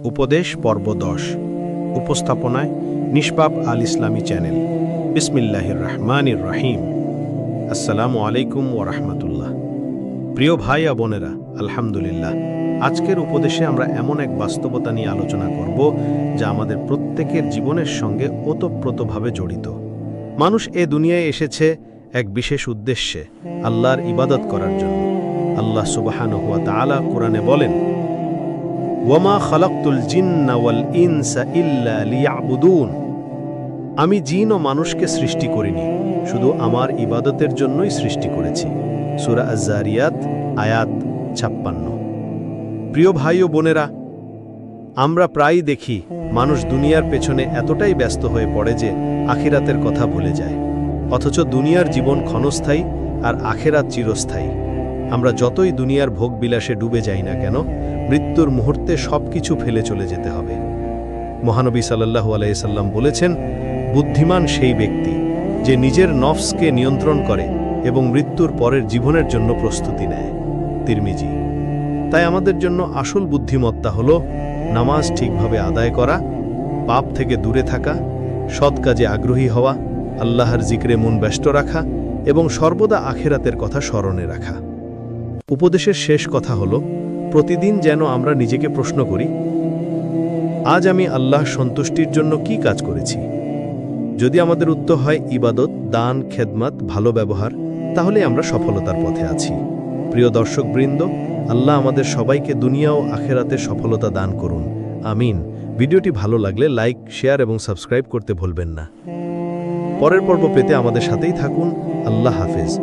উপদেশ পর্ব 10 উপস্থাপনায় নিষ্পাপ আল ইসলামী চ্যানেল। বিসমিল্লাহির রহমানির রহিম। আসসালামু আলাইকুম ওয়া রাহমাতুল্লাহ। প্রিয় ভাই ও বোনেরা, আলহামদুলিল্লাহ, আজকের উপদেশে আমরা এমন এক বাস্তবতা নিয়ে আলোচনা করব যা আমাদের প্রত্যেকের জীবনের সঙ্গে ওতপ্রোতভাবে জড়িত। মানুষ এ দুনিয়ায় এসেছে এক বিশেষ উদ্দেশ্যে, আল্লাহর ইবাদত করার জন্য। আল্লাহ সুবহানাহু ওয়া তাআলা কোরআনে বলেন, ওয়ামা খালাকতুল জিন্না ওয়াল ইনসা ইল্লা লিয়াবুদুন। আমি জিন ও মানুষকে সৃষ্টি করিনি, শুধু আমার ইবাদতের জন্যই সৃষ্টি করেছি। সূরা আয-যারিয়াত আয়াত 56। প্রিয় ভাই ও বোনেরা, আমরা প্রায়ই দেখি মানুষ দুনিয়ার পেছনে এতটাই ব্যস্ত হয়ে পড়ে যে আখিরাতের কথা ভুলে যায়। অথচ দুনিয়ার জীবন ক্ষণস্থায়ী আর আখিরাত চিরস্থায়ী। আমরা যতই দুনিয়ার ভোগবিলাসে ডুবে যাই না কেন, মৃত্যুর মুহূর্তে সবকিছু ফেলে চলে যেতে হবে। মহানবী সাল্লাল্লাহু আলাইহি সাল্লাম বলেছেন, বুদ্ধিমান সেই ব্যক্তি যে নিজের নফসকে নিয়ন্ত্রণ করে এবং মৃত্যুর পরের জীবনের জন্য প্রস্তুতি নেয়। তিরমিজি। তাই আমাদের জন্য আসল বুদ্ধিমত্তা হল নামাজ ঠিকভাবে আদায় করা, পাপ থেকে দূরে থাকা, সৎ কাজে আগ্রহী হওয়া, আল্লাহর জিকরে মন ব্যস্ত রাখা এবং সর্বদা আখিরাতের কথা স্মরণে রাখা। উপদেশের শেষ কথা হল, প্রতিদিন যেন আমরা নিজেকে প্রশ্ন করি, আজ আমি আল্লাহ সন্তুষ্টির জন্য কি কাজ করেছি? যদি আমাদের উত্তর হয় ইবাদত, দান, খেদমত, ভালো ব্যবহার, তাহলে আমরা সফলতার পথে আছি। প্রিয় দর্শকবৃন্দ, আল্লাহ আমাদের সবাইকে দুনিয়া ও আখিরাতের সফলতা দান করুন। আমিন। ভিডিওটি ভালো লাগলে লাইক, শেয়ার এবং সাবস্ক্রাইব করতে ভুলবেন না। পরের পর্ব পেতে আমাদের সাথেই থাকুন। আল্লাহ হাফেজ।